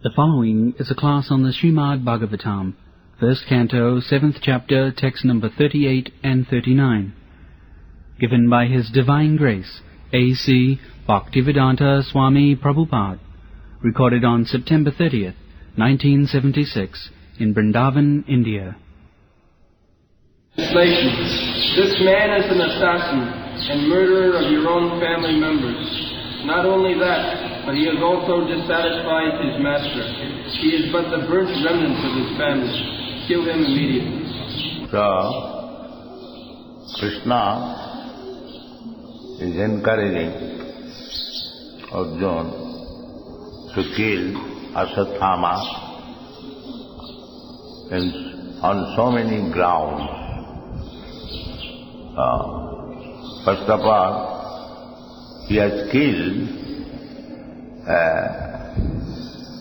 The following is a class on the Śrīmad-Bhāgvatam, first canto, 7th chapter, text number 38 and 39, given by His Divine Grace, A.C. Bhaktivedanta Swami Prabhupada, recorded on September 30th, 1976, in Vrindavan, India. Translation. This man is an assassin and murderer of your own family members. Not only that, but he has also dissatisfied his master. He is but the burnt remnants of his family. Kill him immediately. So, Krishna is encouraging Arjuna to kill Ashwatthama on so many grounds. First of all, he has killed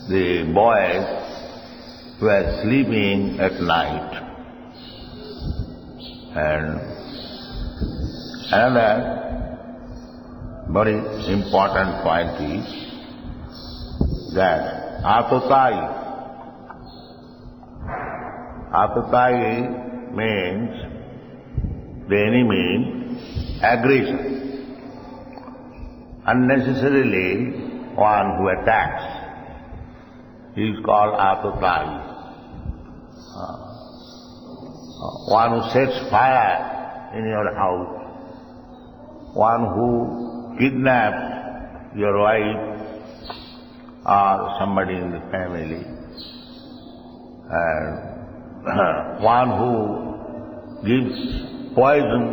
the boys who are sleeping at night. And another very important point is that Atatai means the enemy aggression. Unnecessarily one who attacks, he is called Atatai. One who sets fire in your house, one who kidnaps your wife or somebody in the family, and one who gives poison.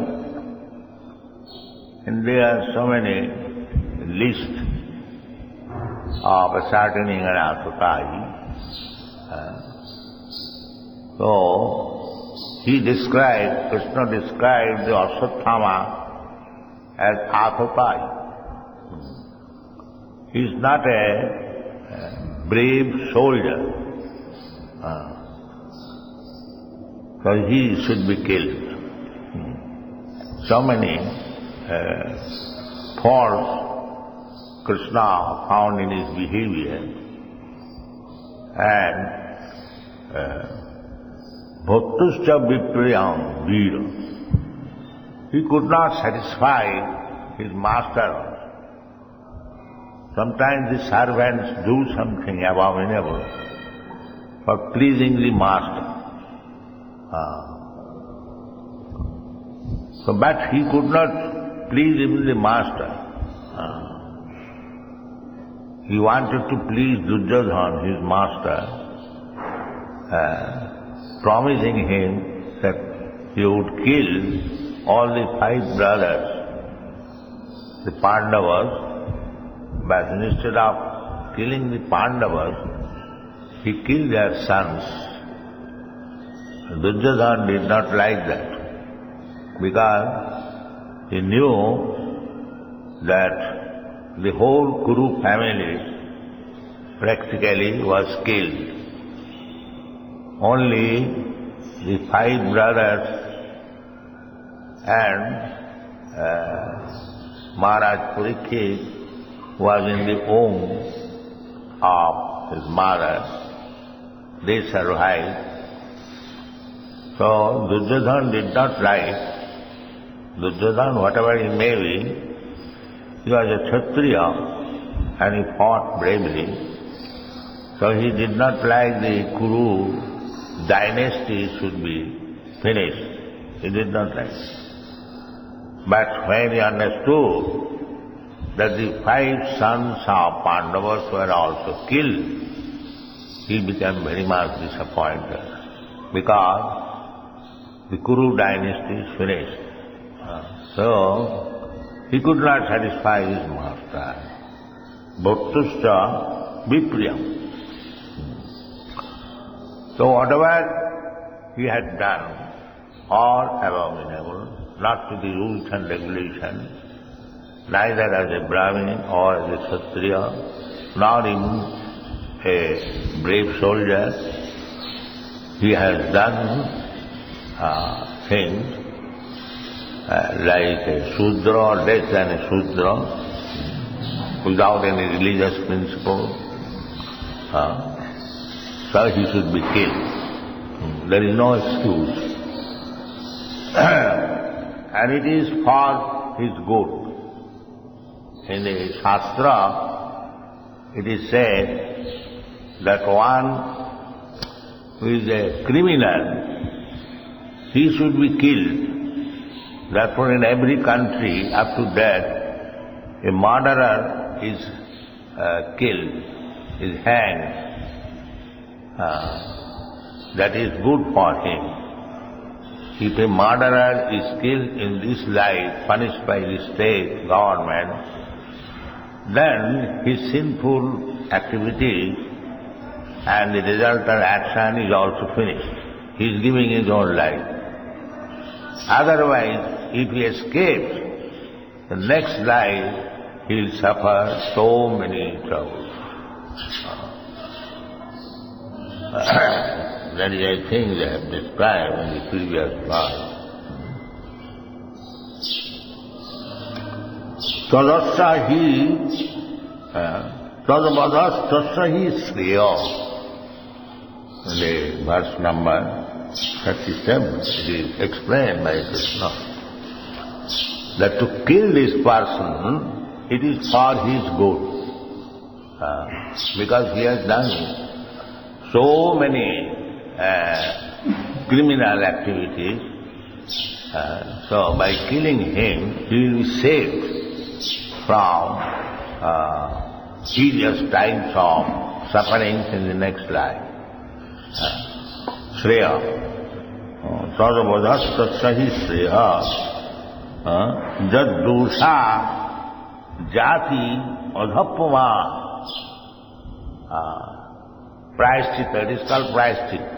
And there are so many lists of ascertaining an Atatai. So, Krishna described the Ashwatthama as Atatai. He is not a brave soldier, so he should be killed. So many faults Krishna found in his behavior, and bhaktuscha vipriyam vira. He could not satisfy his master. Sometimes the servants do something abominable for pleasing the master. But he could not please even the master. He wanted to please Duryodhana, his master, promising him that he would kill all the 5 brothers, the Pandavas, but instead of killing the Pandavas, he killed their sons. Duryodhana did not like that, because he knew that the whole Kuru family practically was killed. Only the 5 brothers and Maharaj Parikshit was in the womb of his mother. They survived. So Duryodhana did not like. Duryodhana, whatever he may be, he was a Kshatriya and he fought bravely. So he did not like the Kuru dynasty should be finished. He did not like. But when he understood that the 5 sons of Pandavas were also killed, he became very much disappointed, because the Kuru dynasty is finished. So he could not satisfy his master. Bhaktuscha vipriyam. So whatever he had done, all abominable, not to the rules and regulations, neither as a Brahmin or as a Kshatriya, nor even a brave soldier. He has done things like a Shudra, less than a Shudra, without any religious principle. so he should be killed. There is no excuse. And it is for his good. In the Shastra, it is said that one who is a criminal, he should be killed. Therefore, in every country, up to death, a murderer is killed, is hanged. That is good for him. If a murderer is killed in this life, punished by the state, government, then his sinful activity and the resultant action is also finished. He is giving his own life. Otherwise, if he escapes, the next life he will suffer so many troubles. That is, I think, they have described in the previous class. Tadasya hi Shreya. In the verse number 37, it is explained by Krishna that to kill this person, it is for his good. Because he has done so many criminal activities, so by killing him, he will be saved from serious times of sufferings in the next life. Shreya. Sadavadhastasya hi shreya. Jad dosha jati adhappava. Prayaschitta, it is called prayaschitta.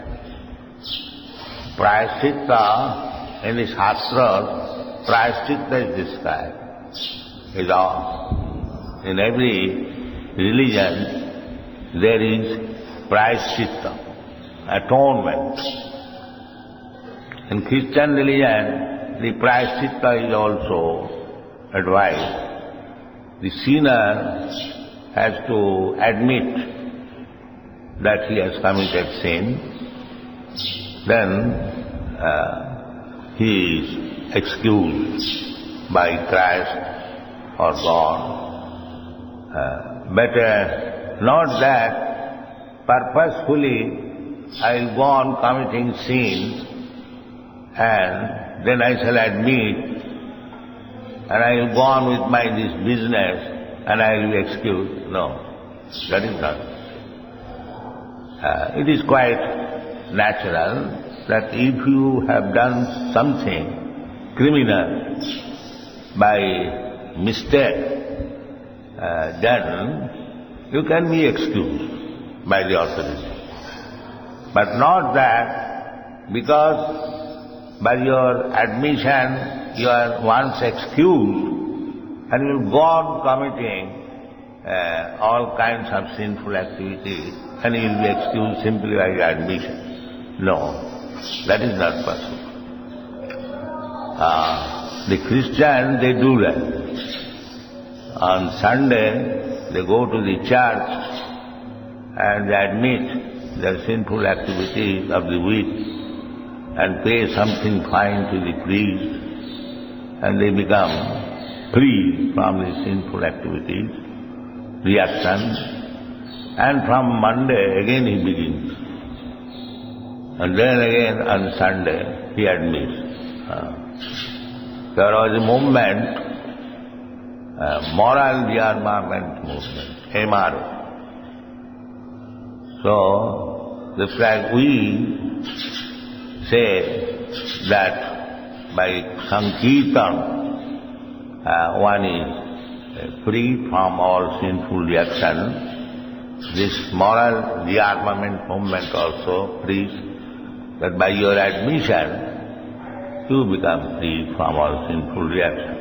Prayaschitta in the Shastra, prayaschitta is described. In every religion there is prayaschitta, atonement. In Christian religion, the prayaschitta is also advised. The sinner has to admit that he has committed sin, then he is excused by Christ or God. But not that purposefully I will go on committing sins and then I shall admit and I will go on with this business and I will be excused. No, that is not. It is quite natural that if you have done something criminal by mistake, then you can be excused by the authority. But not that because by your admission you are once excused and you will go on committing all kinds of sinful activities and you will be excused simply by your admission. No, that is not possible. The Christians, they do that. On Sunday, they go to the church and they admit their sinful activities of the week and pay something fine to the priest and they become free from the sinful activities, reactions. And from Monday again he begins. And then again on Sunday he admits. There was a movement, moral rearmament movement, MRO. So, just like we say that by Sankirtan one is free from all sinful reactions, this moral rearmament movement also preaches that by your admission you become free from all sinful reactions.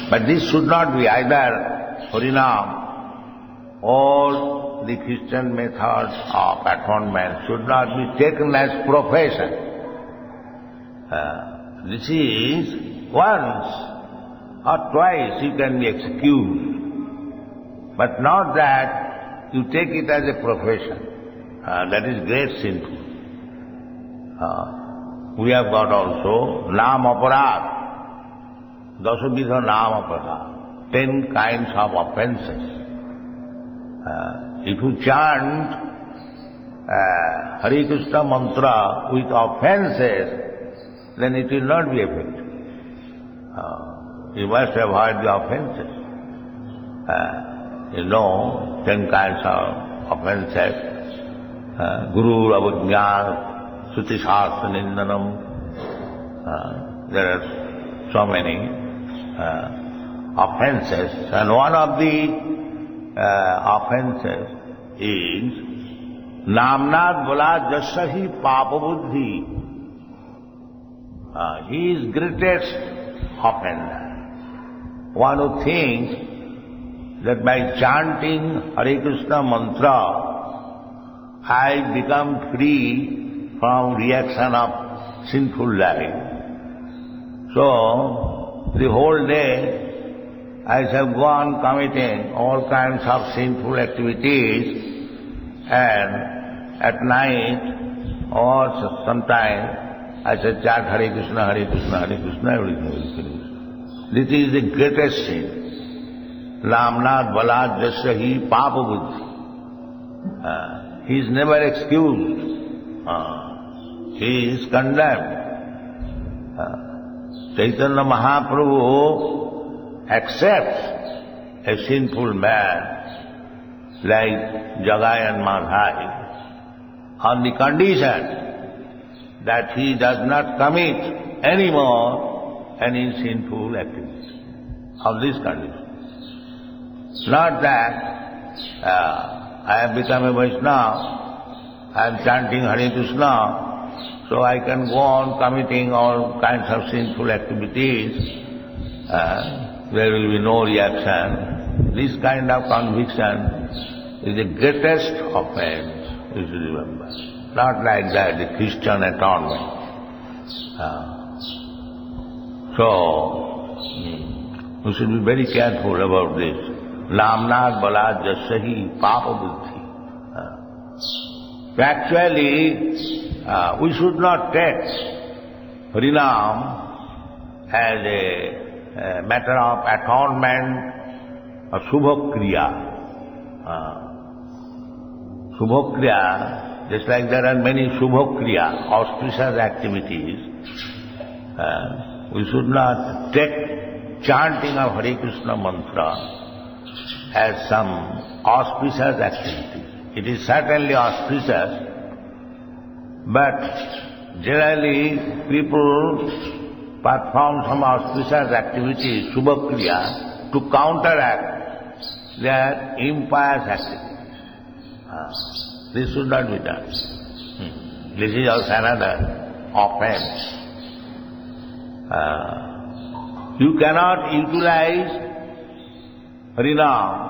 But this should not be either Harinam or the Christian method of atonement should not be taken as profession. This is once or twice you can be excused, but not that you take it as a profession. That is great sinful. We have got also Nam Aparad, Dasavidha Nam Aparad, 10 kinds of offenses. If you chant Hare Krishna mantra with offenses, then it will not be effective. You must avoid the offenses. 10 kinds of offenses. Guru Avajñā, Suti Shastra Nindanam. There are so many offenses. And one of the offenses is Namnad Bala Jasahi Papa Buddhi. He is greatest offender. One who thinks that by chanting Hare Krishna mantra, I become free from reaction of sinful life. So, the whole day I shall go on committing all kinds of sinful activities, and at night or sometime I shall chant Hare Krishna, Hare Krishna, Hare Krishna, everything will finish. This is the greatest sin. Namnad Balad Jasyahi Papa Buddhi. He is never excused. He is condemned. Chaitanya Mahaprabhu accepts a sinful man like Jagai and Madhai on the condition that he does not commit anymore any sinful activity. On this condition. Not that I have become a Vaishnava, I am chanting Hare Krishna, so I can go on committing all kinds of sinful activities. There will be no reaction. This kind of conviction is the greatest offense, you should remember. Not like that, the Christian atonement. So, we should be very careful about this. Namnad Balad Jasahi Papa Buddhi. Actually, we should not take Harinam as a matter of atonement or Subhakriya. Subhakriya, just like there are many Subhakriya, auspicious activities, we should not take chanting of Hare Krishna mantra as some auspicious activity. It is certainly auspicious, but generally people perform some auspicious activity, Subhakriya, to counteract their impious activities. This should not be done. This is also another offense. You cannot utilize Harinam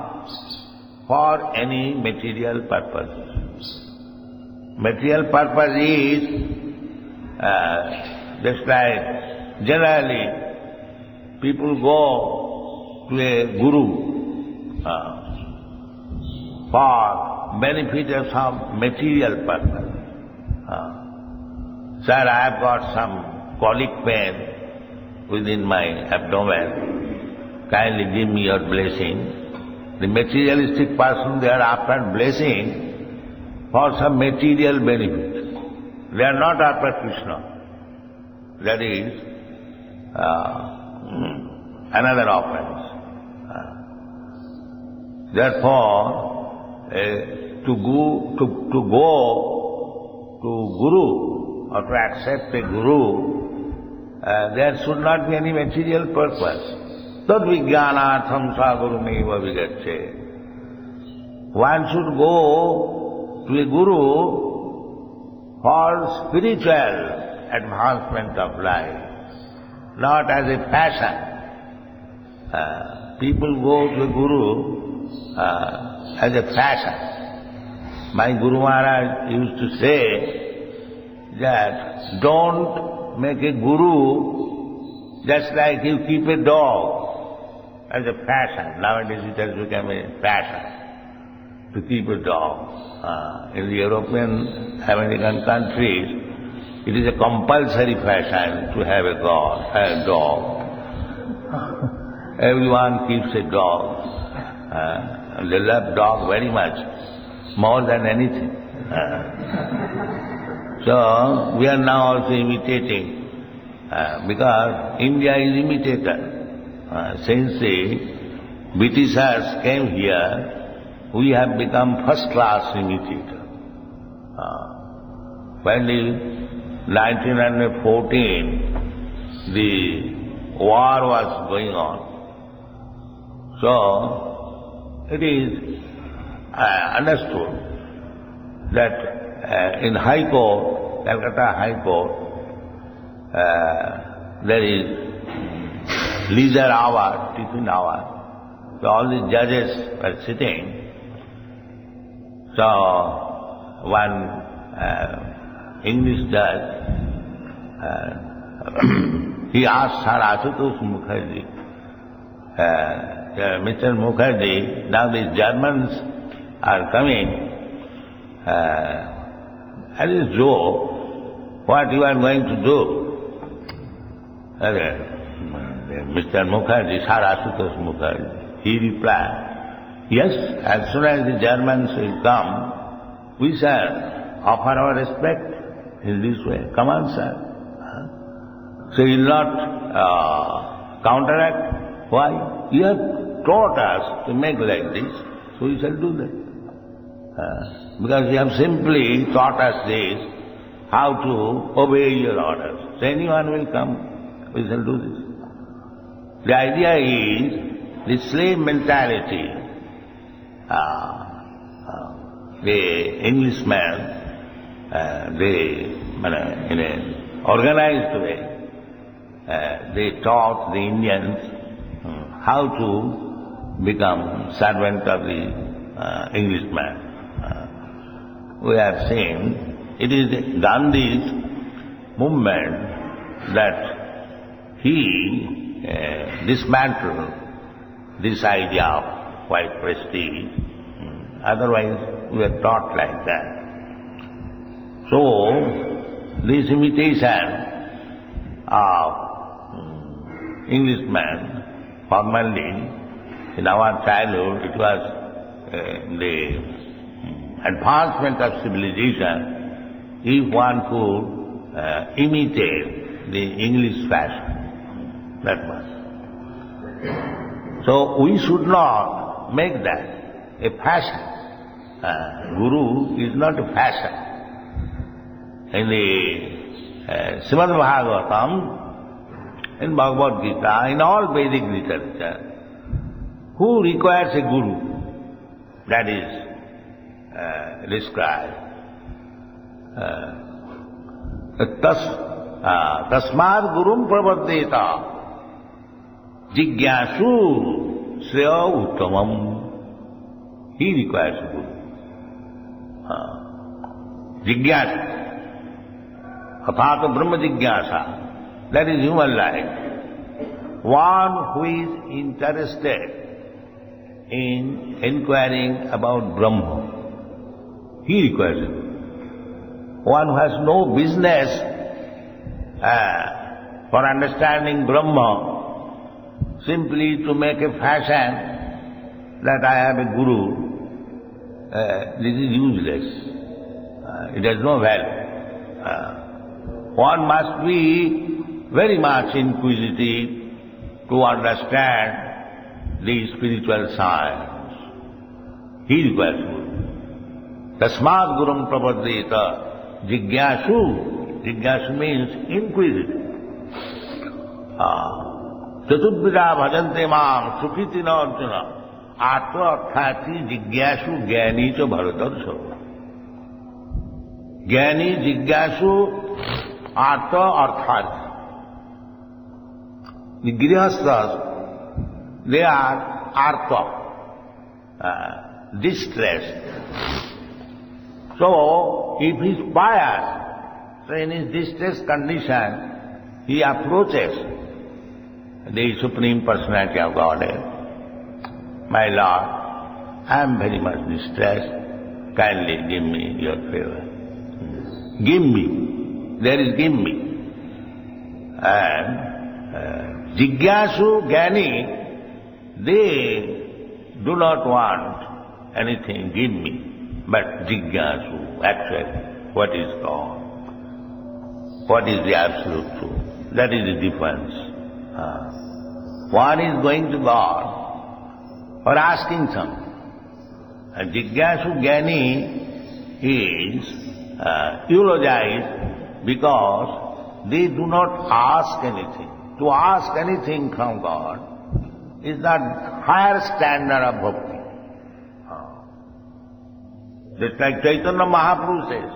for any material purpose. Material purpose is just like generally people go to a guru for benefit of some material purpose. Sir, I have got some colic pain within my abdomen. Kindly give me your blessing. The materialistic person, they are after blessing for some material benefit. They are not after Krishna. That is another offense. Therefore, to go to Guru or to accept a Guru, there should not be any material purpose. Tad vijnanatham sagurumeva vigacche. One should go to a Guru for spiritual advancement of life, not as a passion. People go to a Guru as a fashion. My Guru Maharaj used to say that don't make a Guru just like you keep a dog as a fashion. Nowadays it has become a fashion. to keep a dog. In the European, American countries, it is a compulsory fashion to have a dog. Everyone keeps a dog. They love dog very much, more than anything. So we are now also imitating, because India is imitator. Since the Britishers came here, we have become first-class imitator. When in 1914 the war was going on, so it is understood that in High Court, Calcutta High Court, there is leisure hour, tiffin hour. So all the judges were sitting. So one English judge, he asked Sir Ashutosh Mukherjee, Mr. Mukherjee, now these Germans are coming, as a joke, what you are going to do? Mr. Mukherjee, Sir Ashutosh Mukherjee, he replied, yes, as soon as the Germans will come, we shall offer our respect in this way. Come on, sir. So he will not counteract. Why? You have taught us to make like this, so we shall do that. Because you have simply taught us this, how to obey your orders. So anyone will come, we shall do this. The idea is the slave mentality. The Englishmen, in an organized way, they taught the Indians how to become servant of the Englishman. We have seen it is Gandhi's movement that he dismantled this idea of white prestige. Otherwise, we are taught like that. So, this imitation of Englishmen, formerly, in our childhood, it was the advancement of civilization if one could imitate the English fashion. That was. So we should not make that a fashion. Guru is not a fashion. In the Śrīmad-Bhāgvatam, in Bhagavad Gita, in all Vedic literature, who requires a guru? That is described. Tasmād gurum prapaddeta jigyāsu sreya uttamam. He requires a guru. Jigyāsa. Athāta brahma jigyāsa. That is human life. One who is interested in inquiring about Brahma, he requires it. One who has no business for understanding Brahma, simply to make a fashion that I have a guru, this is useless. It has no value. One must be very much inquisitive to understand the spiritual science. He requires guru. Tasmād gurum prapaddeta jigyāsu. Jigyāsu means inquisitive. Chaturdvida bhajante mam sukhiti na arjuna atma arthati jigyāsu jnani cha bharatarsha. Jnani jigyāsu atma arthati. The grihasthas, they are artha, distressed. So, if he is pious, so in his distressed condition, he approaches the Supreme Personality of Godhead. My Lord, I am very much distressed. Kindly give me your favor. Give me. There is give me. And Jigyasu, Jnani, they do not want anything, give me. But Jigyasu, actually, what is God? What is the absolute truth? That is the difference. One is going to God or asking something. And Jigyasu Jnani is eulogized because they do not ask anything. To ask anything from God is the higher standard of bhakti. Just like Chaitanya Mahaprabhu says,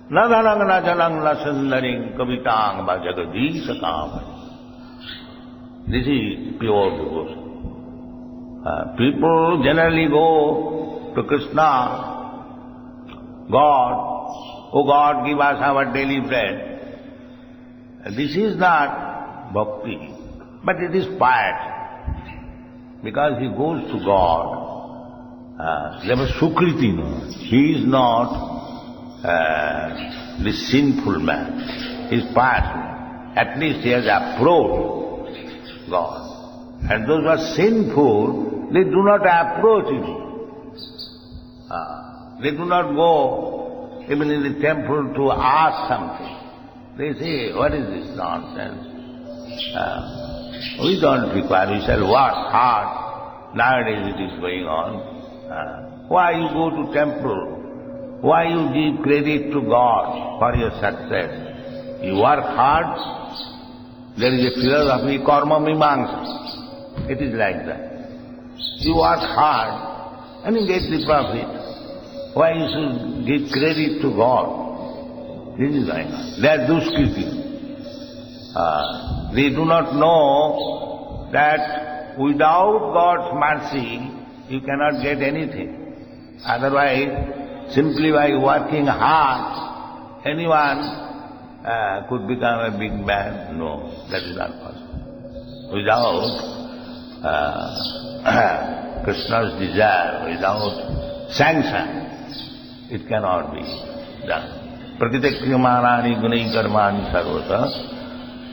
na dhanang na janang na sundaring kavitang va jagadisha kamani. This is pure devotion. People generally go to Krishna, God, oh God, give us our daily bread. This is not bhakti, but it is piety. Because he goes to God, there was Sukriti, no? He is not the sinful man. He is pious. At least he has approached God. And those who are sinful, they do not approach him. They do not go even in the temple to ask something. They say, what is this nonsense? We don't require, we shall work hard. Nowadays it is going on. Why you go to temple? Why you give credit to God for your success? You work hard. There is a philosophy, karma mimamsa. It is like that. You work hard and you get the profit. Why you should give credit to God? This is going on. They are duskriti. They do not know that without God's mercy, you cannot get anything. Otherwise, simply by working hard, anyone could become a big man. No, that is not possible. Without Krishna's desire, without sanction, it cannot be done. Pratitakryamanani gunai karmani sarvata.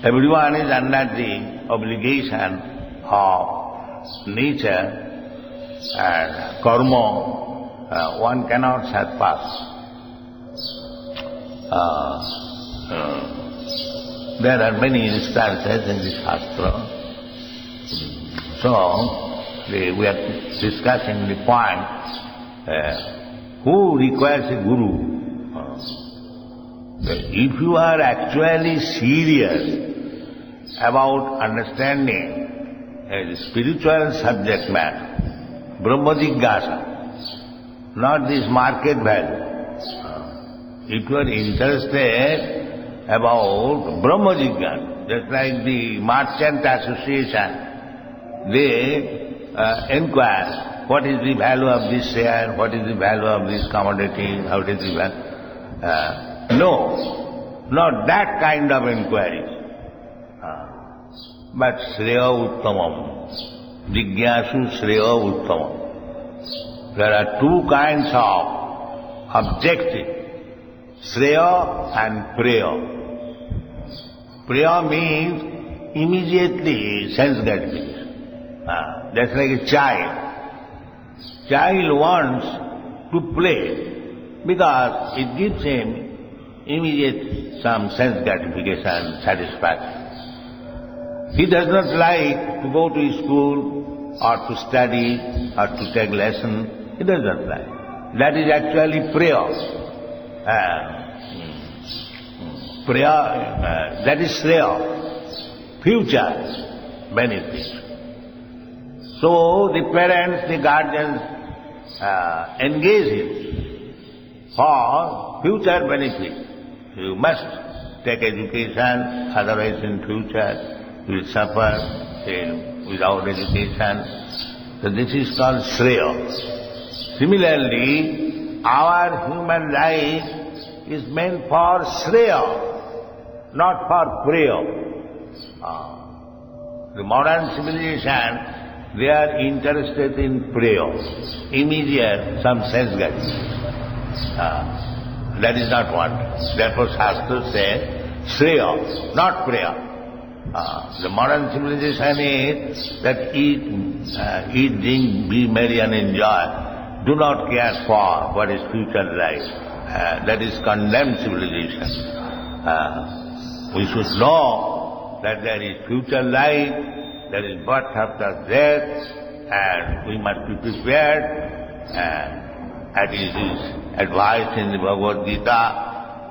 Everyone is under the obligation of nature and karma. One cannot surpass. There are many instances in the Shastra. So, we are discussing the point, who requires a guru? If you are actually serious about understanding a spiritual subject matter, Brahma Jigyasa, not this market value. If you are interested about Brahma Jigyasa, just like the Merchant Association, they inquire, what is the value of this share, what is the value of this commodity, how is the value? No, not that kind of inquiry. But Shreya Uttamam, Jigyasu Shreya Uttamam. There are two kinds of objective, Shreya and Preya. Preya means immediately sense gratification. That's like a child. Child wants to play because it gives him immediate some sense gratification, satisfaction. He does not like to go to school or to study or to take lesson. He does not like. That is actually prayer. Prayer, that is Shreya, future benefit. So the parents, the guardians engage him for future benefit. You must take education, otherwise in future you will suffer without education. So this is called Shreya. Similarly, our human life is meant for Shreya, not for Preya. The modern civilization they are interested in prayer, immediate, some sense getting. That is not what. Therefore Shastra says, Shreya, not prayer. The modern civilization is that eat, drink, be merry and enjoy. Do not care for what is future life. That is condemned civilization. We should know that there is future life, there is birth after death, and we must be prepared. That is advised in the Bhagavad Gita.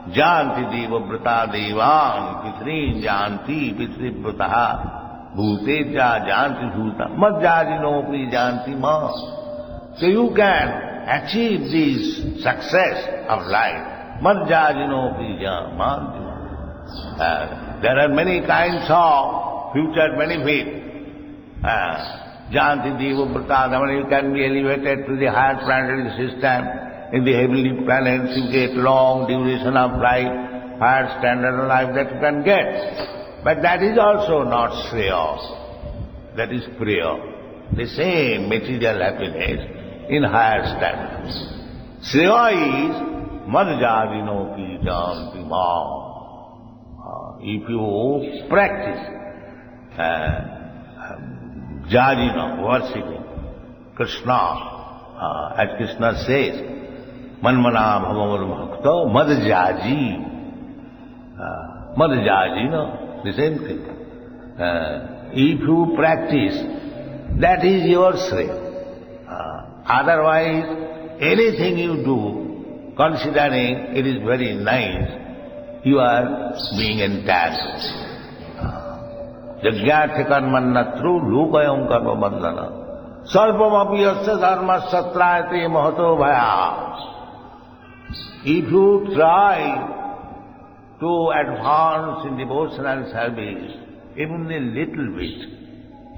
Janti deva vrata devan pitrin janti pitrivrataha bhuteja janti bhuta madhyajinopi janti ma. So you can achieve this success of life. Madhyajinopi janti. There are many kinds of future benefit. Janti deva vrata, you can be elevated to the higher planetary system. In the heavenly planets you get long duration of life, higher standard of life that you can get. But that is also not Shreya. That is prayer. The same material happiness in higher standards. Shreya is madhyajinopi janti ma. If you practice jajina, worshipping Krishna, as Krishna says, Manmana bhavamar bhakta madhyaji. Madhyaji, no? The same thing. If you practice, that is your Shreya. Otherwise, anything you do, considering it is very nice, you are being entangled. Jagyartha karmannatru lukayam karma bandhana. Salpam apiyasya dharma satrayate mahato bhaya. If you try to advance in devotional service, even a little bit,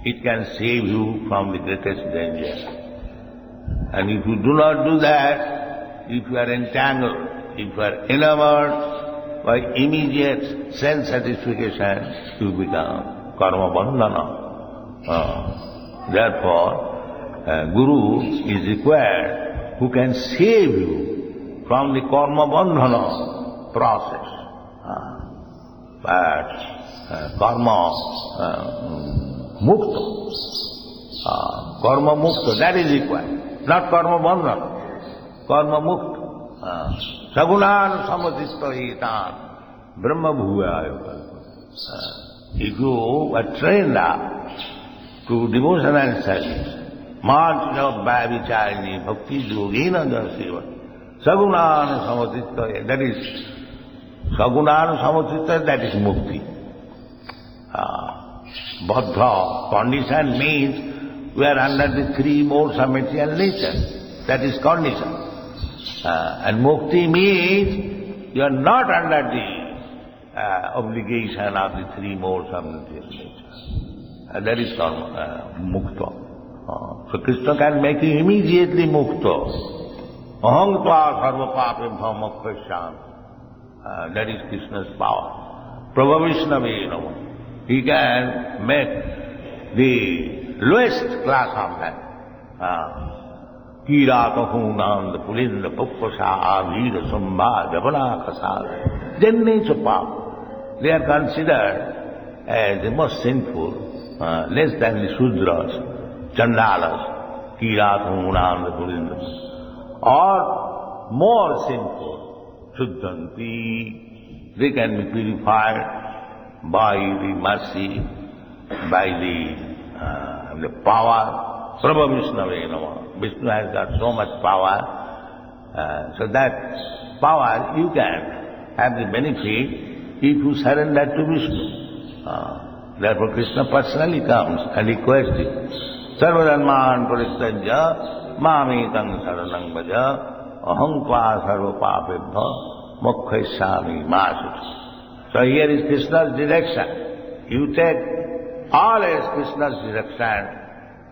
it can save you from the greatest danger. And if you do not do that, if you are entangled, if you are enamored by immediate sense satisfaction, you become karma bandhana. Therefore, Guru is required who can save you from the karma bandhana process. But karma mukta. Karma mukta, that is required. Not karma bandhana. Karma mukta. Sagunan samatista hitan brahma bhuvaya. If you are trained up to devotional service, march by vicharini bhakti yogina jaseva. Sagunan samatita, that is Sagunan samatita, that is mukti. Baddha condition means we are under the three modes of material nature. That is condition. And mukti means you are not under the obligation of the three modes of material nature. That is mukta. So Krishna can make you immediately mukta. Aham sarva papebhyo mokkhaśṇa. That is Krishna's power. Prabhavishnavena. He can make the lowest class of man. Kiratahunam, pulinda puppasa, avira sambha, javana kasada. Then nature power. They are considered as the most sinful, less than the Shudras, Chandalas, Kiratahunam, pulinda. Or more sinful, Shuddhanti, they can be purified by the mercy, by the power. Prabhavishnavena. Vishnu has got so much power, so that power you can have the benefit if you surrender to Vishnu. Therefore Krishna personally comes and requests you. Sarvadharman parittajya Mamekam saranam bhaja aham tva sarva papebhyo mokkhaśṇāmi māsut. So here is Krishna's direction. You take all as Krishna's direction,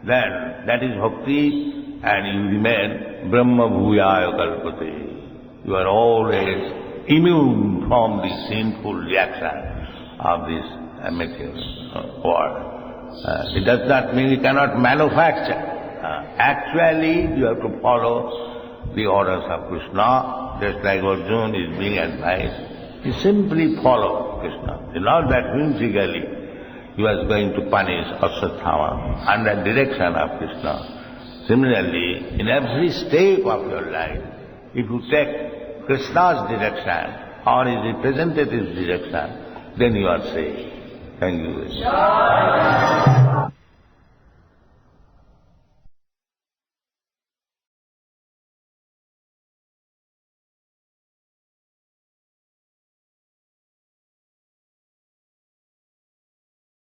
then that is bhakti, and you remain Brahma bhūyāya kalpate. You are always immune from the sinful reaction of this material world. It does not mean you cannot manufacture. Actually, you have to follow the orders of Krishna, just like Arjuna is being advised. You simply follow Krishna. Not that whimsically you are going to punish Ashwatthama under direction of Krishna. Similarly, in every step of your life, if you take Krishna's direction or his representative's direction, then you are safe. Thank you.